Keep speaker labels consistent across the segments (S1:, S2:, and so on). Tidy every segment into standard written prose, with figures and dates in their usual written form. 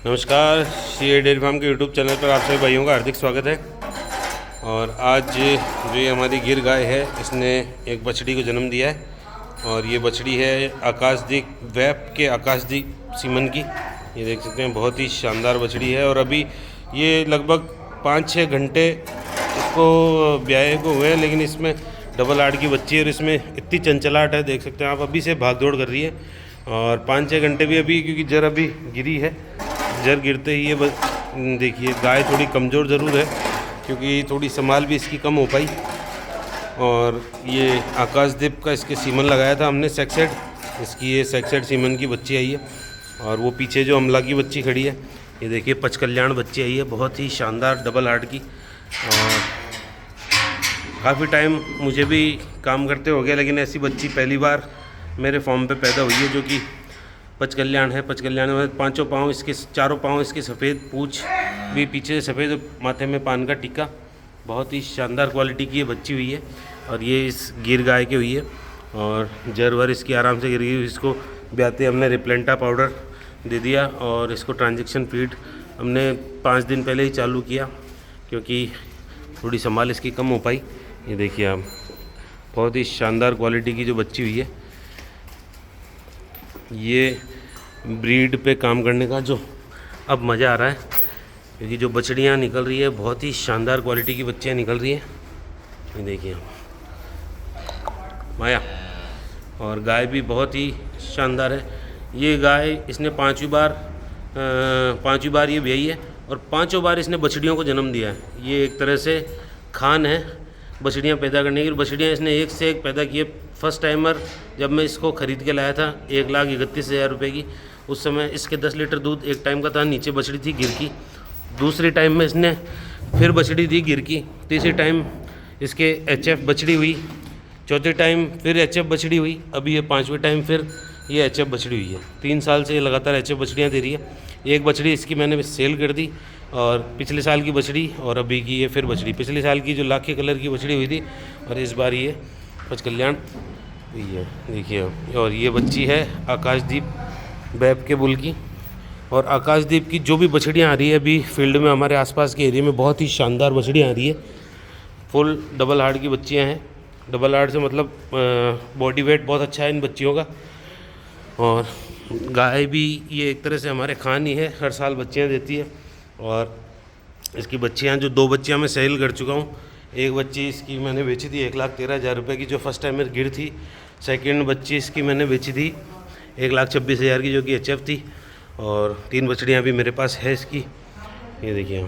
S1: नमस्कार, सी dairy farm के YouTube channel पर आप सभी भाइयों का हार्दिक स्वागत है। और आज जो ये हमारी गिर गाय है, इसने एक बछड़ी को जन्म दिया है और ये बछड़ी है आकाशदीप वैप के आकाशदीप सीमन की। ये देख सकते हैं, बहुत ही शानदार बछड़ी है। और अभी ये लगभग 5-6 घंटे इसको ब्याहे को हुए हैं, लेकिन इसमें डबल आड़ की बच्ची है और इसमें इतनी चंचलाहट है, देख सकते हैं आप। अभी से भाग दौड़ कर रही है और 5-6 घंटे भी अभी, क्योंकि जर अभी गिरी है, जर गिरते ही ये देखिए गाय थोड़ी कमज़ोर ज़रूर है, क्योंकि थोड़ी संभाल भी इसकी कम हो पाई। और ये आकाशदीप का इसके सीमन लगाया था हमने सेक्सेड, इसकी ये सेक्सेड सीमन की बच्ची आई है। और वो पीछे जो अमला की बच्ची खड़ी है, ये देखिए पचकल्याण बच्ची आई है, बहुत ही शानदार डबल हार्ट की। और काफ़ी टाइम मुझे भी काम करते हो गया, लेकिन ऐसी बच्ची पहली बार मेरे फॉर्म पे पैदा हुई है, जो कि पचकल्याण है। पचकल्याण में पांचों पाँव इसके, चारों पाँव इसके सफ़ेद, पूँछ भी पीछे से सफ़ेद, माथे में पान का टिक्का, बहुत ही शानदार क्वालिटी की ये बच्ची हुई है। और ये इस गिर गाय की हुई है और जरवर इसकी आराम से गिर गई। इसको ब्याते हमने रिप्लेंटा पाउडर दे दिया और इसको ट्रांजेक्शन फीड हमने 5 दिन पहले ही चालू किया, क्योंकि थोड़ी संभाल इसकी कम हो पाई। ये देखिए आप, बहुत ही शानदार क्वालिटी की जो बच्ची हुई है। ये ब्रीड पे काम करने का जो अब मज़ा आ रहा है, क्योंकि जो बछड़ियाँ निकल रही है, बहुत ही शानदार क्वालिटी की बच्चियाँ निकल रही हैं। ये देखिए माया, और गाय भी बहुत ही शानदार है। ये गाय इसने 5वीं बार ये ब्याई है और 5 बार इसने बछड़ियों को जन्म दिया है। ये एक तरह से खान है बछड़ियाँ पैदा करने की। बछड़ियाँ इसने एक से एक पैदा की है। फर्स्ट टाइमर जब मैं इसको ख़रीद के लाया था 1,31,000 रुपये की, उस समय इसके 10 लीटर दूध एक टाइम का था, नीचे बछड़ी थी गिर की। दूसरी टाइम में इसने फिर बछड़ी दी गिर की। तीसरी टाइम इसके HF बछड़ी हुई। चौथे टाइम फिर HF बछड़ी हुई। अभी ये 5वें टाइम फिर ये HF बछड़ी हुई है। 3 साल से ये लगातार HF बछड़ियाँ दे रही है। एक बछड़ी इसकी मैंने सेल कर दी, और पिछले साल की बछड़ी और अभी की ये फिर बछड़ी। पिछले साल की जो लाखे कलर की बछड़ी हुई थी, और इस बार ये पचकल्याण हुई है, देखिए। और ये बच्ची है आकाशदीप वैप के बुल की। और आकाशदीप की जो भी बछड़ियाँ आ रही है अभी फील्ड में, हमारे आसपास के एरिया में बहुत ही शानदार बछड़ियाँ आ रही है। फुल डबल हार्ट की बच्चियाँ हैं। डबल हार्ट से मतलब बॉडी वेट बहुत अच्छा है इन बच्चियों का। और गाय भी ये एक तरह से हमारे खान ही है, हर साल बच्चियाँ देती है। और इसकी बच्चियाँ, जो 2 बच्चियाँ मैं सेल कर चुका हूँ। एक बच्ची इसकी मैंने बेची थी 1,13,000 रुपये की, जो फर्स्ट टाइम में गिर थी। सेकंड बच्ची इसकी मैंने बेची थी 1,26,000 की, जो कि HF थी। और 3 बछड़ियाँ भी मेरे पास है इसकी, ये देखिए।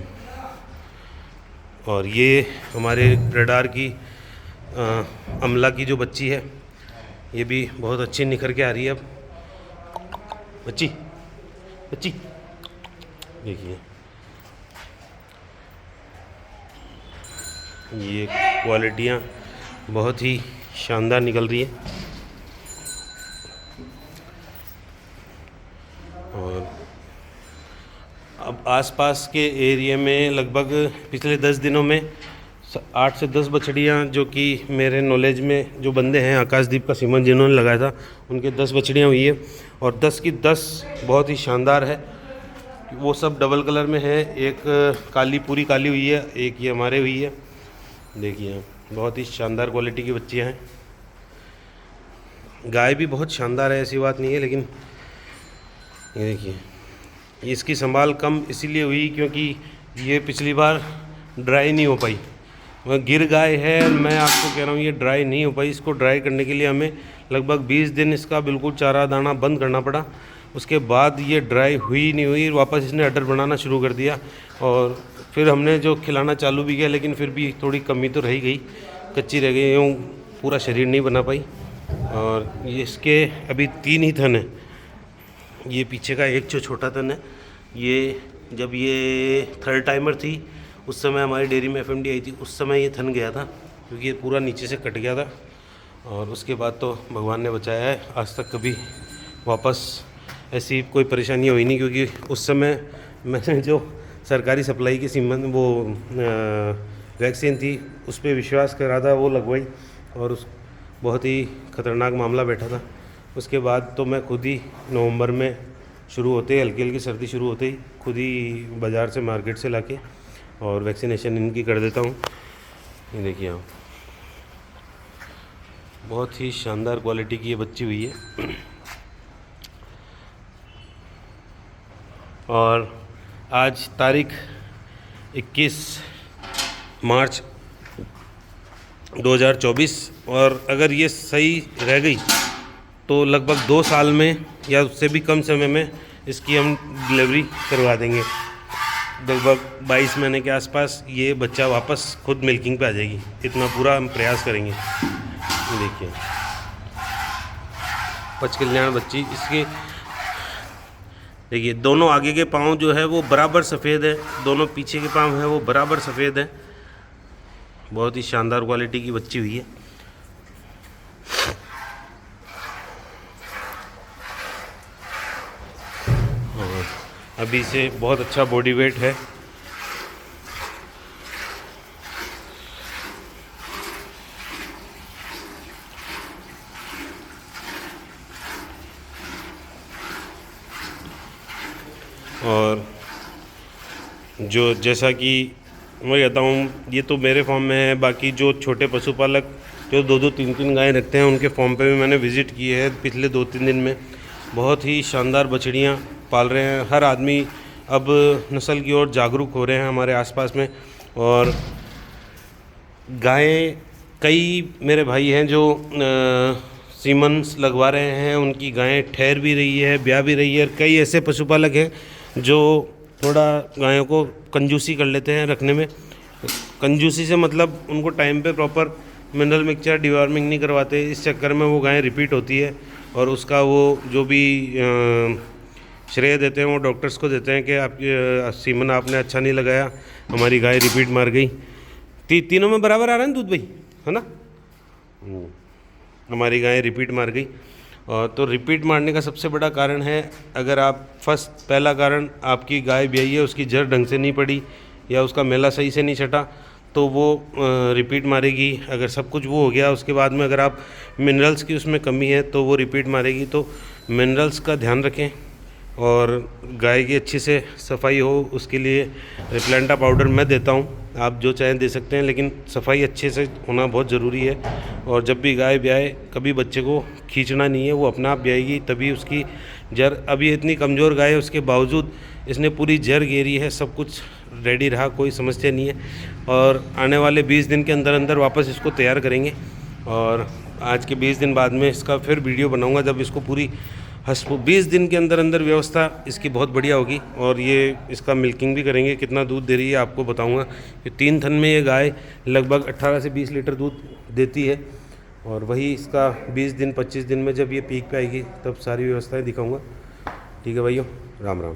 S1: और ये हमारे रडार की अमला की जो बच्ची है, ये भी बहुत अच्छी निखर के आ रही है। अब बच्ची देखिए, ये क्वालिटियाँ बहुत ही शानदार निकल रही है। और अब आसपास के एरिया में लगभग पिछले 10 दिनों में 8 से 10 बछड़ियाँ, जो कि मेरे नॉलेज में जो बंदे हैं आकाशदीप का सीमन जिन्होंने लगाया था, उनके 10 बछड़ियाँ हुई है। और 10 की 10 बहुत ही शानदार है। वो सब डबल कलर में है। एक काली, पूरी काली हुई है, एक ये हमारे हुई है। देखिए बहुत ही शानदार क्वालिटी की बच्चियाँ हैं। गाय भी बहुत शानदार है, ऐसी बात नहीं है, लेकिन ये देखिए, इसकी संभाल कम इसीलिए हुई क्योंकि ये पिछली बार ड्राई नहीं हो पाई। वह गिर गाय है, मैं आपको कह रहा हूँ ये ड्राई नहीं हो पाई। इसको ड्राई करने के लिए हमें लगभग 20 दिन इसका बिल्कुल चारा दाना बंद करना पड़ा। उसके बाद ये ड्राई हुई नहीं हुई, वापस इसने अडर बनाना शुरू कर दिया। और फिर हमने जो खिलाना चालू भी किया, लेकिन फिर भी थोड़ी कमी तो रह गई, कच्ची रह गई, यूँ पूरा शरीर नहीं बना पाई। और ये इसके अभी 3 ही थन हैं। ये पीछे का एक जो छोटा थन है, ये जब ये 3rd टाइमर थी, उस समय हमारी डेयरी में FMD आई थी, उस समय ये थन गया था, क्योंकि ये पूरा नीचे से कट गया था। और उसके बाद तो भगवान ने बचाया है, आज तक कभी वापस ऐसी कोई परेशानी हुई नहीं, क्योंकि उस समय मैंने जो सरकारी सप्लाई की सीमन वो वैक्सीन थी, उस पर विश्वास करा था, वो लगवाई, और उस बहुत ही ख़तरनाक मामला बैठा था। उसके बाद तो मैं खुद ही नवंबर में शुरू होते ही, हल्की हल्की सर्दी शुरू होते ही खुद ही बाज़ार से, मार्केट से लाके और वैक्सीनेशन इनकी कर देता हूँ। ये देखिए आप, बहुत ही शानदार क्वालिटी की ये बच्ची हुई है। और आज तारीख 21 मार्च 2024, और अगर ये सही रह गई तो लगभग 2 साल में या उससे भी कम समय में इसकी हम डिलीवरी करवा देंगे। लगभग 22 महीने के आसपास ये बच्चा वापस खुद मिल्किंग पे आ जाएगी। इतना पूरा हम प्रयास करेंगे। देखिए पचकल्याण बच्ची इसके, देखिए दोनों आगे के पाँव जो है वो बराबर सफ़ेद है, दोनों पीछे के पाँव है वो बराबर सफ़ेद है। बहुत ही शानदार क्वालिटी की बच्ची हुई है। अभी से बहुत अच्छा बॉडी वेट है। और जो जैसा कि मैं कहता हूँ, ये तो मेरे फॉर्म में है, बाकी जो छोटे पशुपालक जो 2-2 3-3 गायें रखते हैं उनके फॉर्म पे भी मैंने विज़िट किए है पिछले 2-3 दिन में। बहुत ही शानदार बछड़ियाँ पाल रहे हैं। हर आदमी अब नस्ल की ओर जागरूक हो रहे हैं हमारे आसपास में। और गायें, कई मेरे भाई हैं जो सीमन्स लगवा रहे हैं, उनकी गायें ठहर भी रही है, ब्याह भी रही है। कई ऐसे पशुपालक हैं जो थोड़ा गायों को कंजूसी कर लेते हैं रखने में। कंजूसी से मतलब उनको टाइम पे प्रॉपर मिनरल मिक्सचर, डिवॉर्मिंग नहीं करवाते। इस चक्कर में वो गायें रिपीट होती है और उसका वो जो भी श्रेय देते हैं वो डॉक्टर्स को देते हैं कि आपकी सीमन आपने अच्छा नहीं लगाया, हमारी गाय रिपीट मार गई। तीनों में बराबर आ रहा है दूध भाई, है ना? हमारी गाय रिपीट मार गई। और तो रिपीट मारने का सबसे बड़ा कारण है, अगर आप पहला कारण आपकी गाय ब्याई है, उसकी जड़ ढंग से नहीं पड़ी या उसका मेला सही से नहीं छटा तो वो रिपीट मारेगी। अगर सब कुछ वो हो गया, उसके बाद में अगर आप मिनरल्स की उसमें कमी है तो वो रिपीट मारेगी। तो मिनरल्स का ध्यान रखें और गाय की अच्छी से सफाई हो, उसके लिए रिप्लेंटा पाउडर मैं देता हूँ, आप जो चाहें दे सकते हैं, लेकिन सफाई अच्छे से होना बहुत ज़रूरी है। और जब भी गाय ब्याए, कभी बच्चे को खींचना नहीं है, वो अपना आप ब्याएगी तभी उसकी जड़। अभी इतनी कमज़ोर गाय है, उसके बावजूद इसने पूरी जड़ घेरी है, सब कुछ रेडी रहा, कोई समस्या नहीं है। और आने वाले 20 दिन के अंदर अंदर वापस इसको तैयार करेंगे। और आज के 20 दिन बाद में इसका फिर वीडियो बनाऊँगा, जब इसको पूरी 20 दिन के अंदर अंदर व्यवस्था इसकी बहुत बढ़िया होगी। और ये इसका मिल्किंग भी करेंगे, कितना दूध दे रही है आपको बताऊंगा। कि 3 थन में ये गाय लगभग 18 से 20 लीटर दूध देती है। और वही इसका 20 दिन 25 दिन में जब ये पीक पे आएगी तब सारी व्यवस्थाएं दिखाऊंगा। ठीक है भाइयों, राम राम।